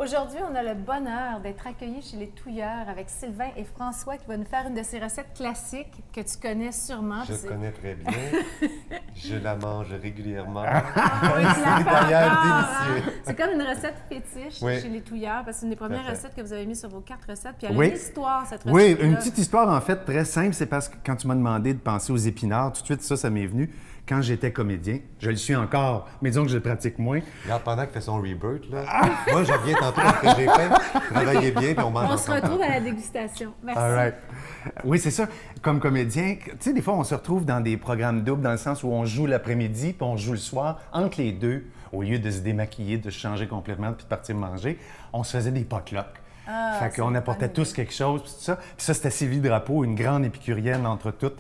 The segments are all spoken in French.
Aujourd'hui, on a le bonheur d'être accueillis chez les Touilleurs avec Sylvain et François qui va nous faire une de ces recettes classiques que tu connais sûrement. Je connais très bien. Je la mange régulièrement. Oui, c'est d'ailleurs délicieux. C'est comme une recette fétiche chez les Touilleurs parce que c'est une des premières recettes que vous avez mises sur vos cartes recettes. Puis elle a une histoire, cette recette. Oui, une petite histoire en fait très simple. C'est parce que quand tu m'as demandé de penser aux épinards, tout de suite ça m'est venu. Quand j'étais comédien, je le suis encore, mais disons que je le pratique moins. Regarde, pendant qu'il fait son rebirth, là, moi, je reviens tantôt après que j'ai fait. Travaillez bien, puis on mange ensemble. On se retrouve à la dégustation. Merci. All right. Oui, c'est ça. Comme comédien, tu sais, des fois, on se retrouve dans des programmes doubles, dans le sens où on joue l'après-midi, puis on joue le soir. Entre les deux, au lieu de se démaquiller, de se changer complètement, puis de partir manger, on se faisait des potlucks. Fait qu'on apportait tous quelque chose, puis tout ça. Puis ça, c'était Sylvie Drapeau, une grande épicurienne entre toutes,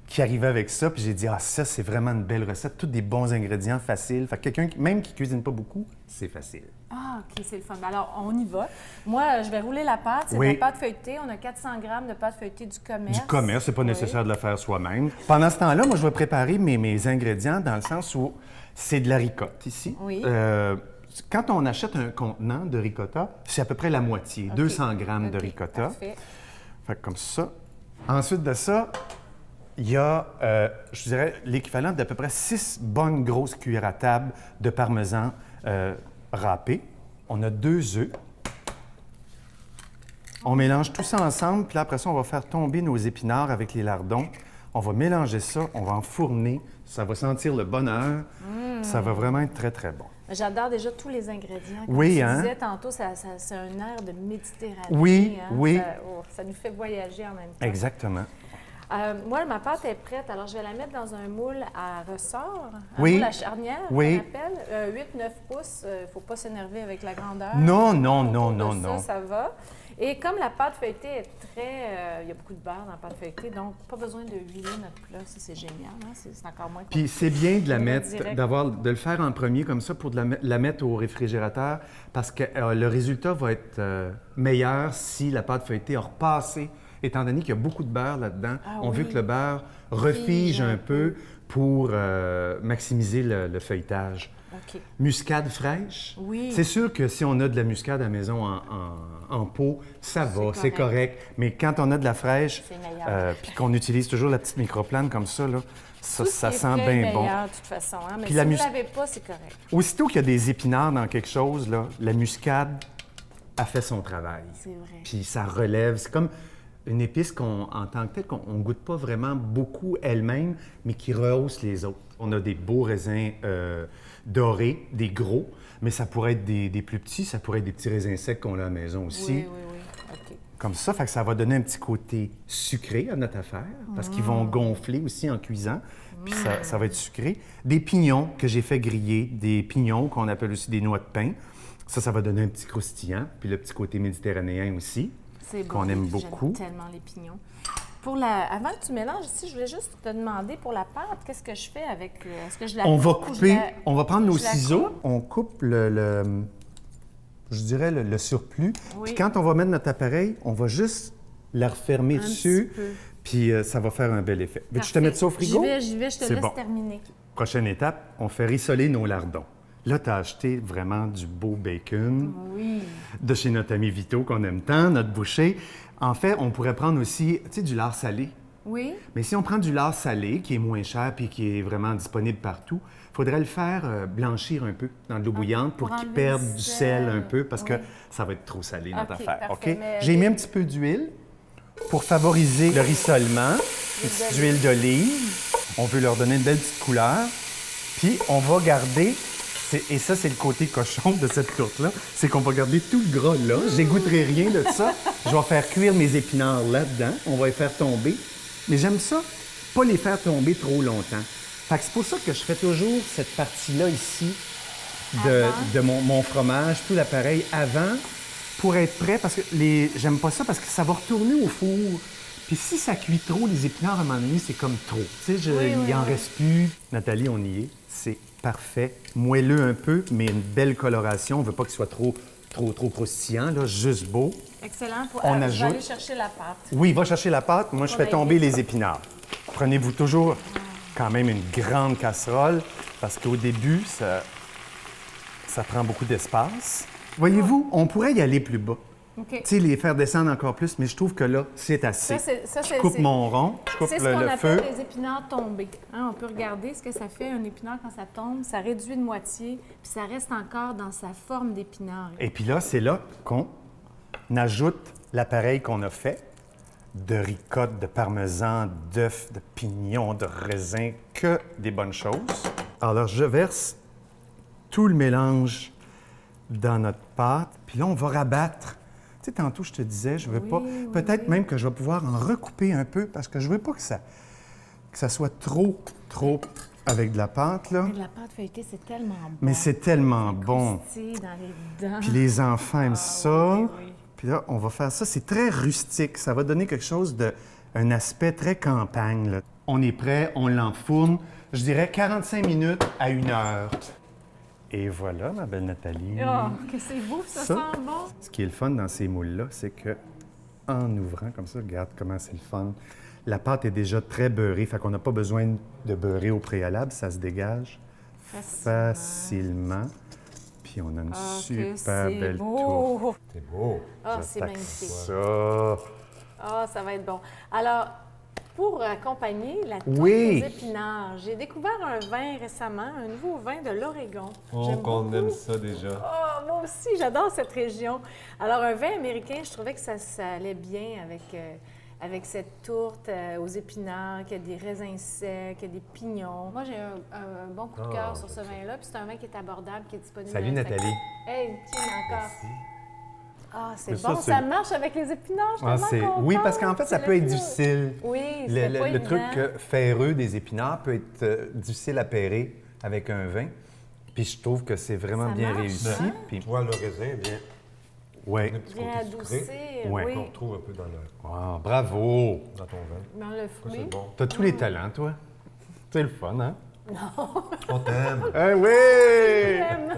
qui arrivait avec ça, puis j'ai dit « Ah, ça, c'est vraiment une belle recette, tous des bons ingrédients, faciles. » Fait que quelqu'un, même qui cuisine pas beaucoup, c'est facile. Ah, OK, c'est le fun. Alors, on y va. Moi, je vais rouler la pâte. C'est de la pâte feuilletée. On a 400 grammes de pâte feuilletée du commerce. Du commerce, c'est pas nécessaire de la faire soi-même. Pendant ce temps-là, moi, je vais préparer mes ingrédients dans le sens où c'est de la ricotte ici. Oui. Quand on achète un contenant de ricotta, c'est à peu près la moitié, 200 grammes de ricotta. Parfait. Fait que comme ça. Ensuite de ça, il y a, je dirais, l'équivalent d'à peu près 6 bonnes grosses cuillères à table de parmesan râpé. On a 2 œufs. On mélange tout ça ensemble, puis là, après ça, on va faire tomber nos épinards avec les lardons. On va mélanger ça, on va enfourner. Ça va sentir le bonheur. Ça va vraiment être très, très bon. J'adore déjà tous les ingrédients. Comme oui, tu hein? disais tantôt, c'est un air de Méditerranée. Oui, hein? oui. Ça nous fait voyager en même temps. Exactement. Moi, ma pâte est prête. Alors, je vais la mettre dans un moule à ressort, un oui. moule à charnière, oui. qu'on appelle. 8-9 pouces. Il ne faut pas s'énerver avec la grandeur. Non, non, non, non, non. Ça va. Et comme la pâte feuilletée est très... il y a beaucoup de beurre dans la pâte feuilletée, donc pas besoin de huiler notre plat. Ça, c'est génial. Hein? C'est encore moins... Puis c'est bien de la mettre, de le faire en premier comme ça pour la mettre au réfrigérateur parce que le résultat va être meilleur si la pâte feuilletée a repassé, étant donné qu'il y a beaucoup de beurre là-dedans. On veut que le beurre refige un peu pour maximiser le feuilletage. Okay. Muscade fraîche. Oui. C'est sûr que si on a de la muscade à la maison en pot, ça va, c'est correct. Mais quand on a de la fraîche, puis qu'on utilise toujours la petite microplane comme ça, là, ça sent bien bon. De toute façon, hein? Mais puis si vous ne l'avez pas, c'est correct. Aussitôt qu'il y a des épinards dans quelque chose, là, la muscade a fait son travail. C'est vrai. Puis ça relève. C'est comme une épice en tant que telle, qu'on ne goûte pas vraiment beaucoup elle-même, mais qui rehausse les autres. On a des beaux raisins dorés, des gros, mais ça pourrait être des plus petits, ça pourrait être des petits raisins secs qu'on a à la maison aussi. Oui, oui, oui. OK. Comme ça, fait que ça va donner un petit côté sucré à notre affaire, parce qu'ils vont gonfler aussi en cuisant, puis ça va être sucré. Des pignons que j'ai fait griller, des pignons qu'on appelle aussi des noix de pain. Ça va donner un petit croustillant, puis le petit côté méditerranéen aussi, qu'on aime beaucoup. J'aime tellement les pignons. Avant que tu mélanges ici, je voulais juste te demander pour la pâte, qu'est-ce que je fais avec... Est-ce que je la on va prendre nos ciseaux, on coupe le surplus. Oui. Puis quand on va mettre notre appareil, on va juste la refermer dessus, puis ça va faire un bel effet. Veux-tu que je te mette ça au frigo? J'y vais, je te laisse terminer. Prochaine étape, on fait rissoler nos lardons. Là, tu as acheté vraiment du beau bacon de chez notre ami Vito, qu'on aime tant, notre boucher. En fait, on pourrait prendre aussi, tu sais, du lard salé. Oui. Mais si on prend du lard salé, qui est moins cher puis qui est vraiment disponible partout, il faudrait le faire blanchir un peu dans de l'eau bouillante pour qu'il perde du sel un peu parce que ça va être trop salé, notre affaire. Parfait, J'ai mis un petit peu d'huile pour favoriser le rissolement. Une petite huile d'olive. On veut leur donner une belle petite couleur. Puis on va garder... Et ça, c'est le côté cochon de cette tourte-là, c'est qu'on va garder tout le gras là. J'égouterai rien de ça. Je vais faire cuire mes épinards là-dedans. On va les faire tomber. Mais j'aime ça, pas les faire tomber trop longtemps. Fait que c'est pour ça que je fais toujours cette partie-là ici de mon fromage, tout l'appareil avant, pour être prêt, parce que j'aime pas ça parce que ça va retourner au four. Puis si ça cuit trop, les épinards, à un moment donné, c'est comme trop. Tu sais, il en reste plus. Nathalie, on y est. C'est parfait. Moelleux un peu, mais une belle coloration. On veut pas qu'il soit trop croustillant, là, juste beau. Excellent. On ajoute... Je vais aller chercher la pâte. Oui, va chercher la pâte. Moi, je fais tomber les épinards. Prenez-vous toujours quand même une grande casserole, parce qu'au début, ça prend beaucoup d'espace. Voyez-vous, on pourrait y aller plus bas. OK. Tu sais, les faire descendre encore plus, mais je trouve que là, c'est assez. Ça, Je coupe mon rond, je coupe C'est ce qu'on le feu. appelle les épinards tombés. Hein, on peut regarder ce que ça fait, un épinard, quand ça tombe. Ça réduit de moitié, puis ça reste encore dans sa forme d'épinard. Et puis là, c'est là qu'on ajoute l'appareil qu'on a fait de ricotte, de parmesan, d'œufs, de pignons, de raisin, que des bonnes choses. Alors, je verse tout le mélange dans notre pâte, puis là, on va rabattre. Tu sais, tantôt, je te disais, je veux pas... Peut-être même que je vais pouvoir en recouper un peu, parce que je veux pas que ça soit trop avec de la pâte, là. Mais de la pâte feuilletée, c'est tellement bon. Mais c'est tellement bon. Croustille dans les dents. Puis les enfants aiment ça. oui. Puis là, on va faire ça. C'est très rustique. Ça va donner quelque chose un aspect très campagne, là. On est prêt, on l'enfourne. Je dirais 45 minutes à 1 heure. Et voilà, ma belle Nathalie. Oh, que c'est beau, ça sent bon. Ce qui est le fun dans ces moules-là, c'est que en ouvrant comme ça, regarde comment c'est le fun. La pâte est déjà très beurrée, fait qu'on n'a pas besoin de beurrer au préalable, ça se dégage facilement. Puis on a une super belle tourte. C'est beau. Ah, c'est J'attaque magnifique. ça. Ah, ça va être bon. Alors, pour accompagner la tourte Oui. aux épinards, j'ai découvert un vin récemment, un nouveau vin de l'Oregon. Oh, J'aime qu'on beaucoup. aime ça déjà. Oh, moi aussi, j'adore cette région. Alors, un vin américain, je trouvais que ça allait bien avec cette tourte aux épinards, qui a des raisins secs, qui a des pignons. Moi, j'ai un bon coup de cœur sur ce vin-là. Puis c'est un vin qui est abordable, qui est disponible. Salut, dans le Nathalie. secteur. Hey, tiens encore. Merci. Ah, c'est Mais ça, bon, c'est- ça marche avec les épinards, je suis tellement contente. Oui, parce qu'en fait, ça C'est peut être le fun. difficile. Oui, c'est pas Le truc évident. ferreux des épinards peut être difficile à pairer avec un vin. Puis je trouve que c'est vraiment Ça bien marche, réussi. hein? Puis, Toi, le raisin, bien, ouais. un petit Viens côté sucré adoucir, Ouais. oui. qu'on retrouve un peu Bravo! dans ton vin. Dans le Ça, fruit. c'est bon. T'as tous les talents, toi. C'est le fun, hein? On t'aime. Ah oui! J'aime.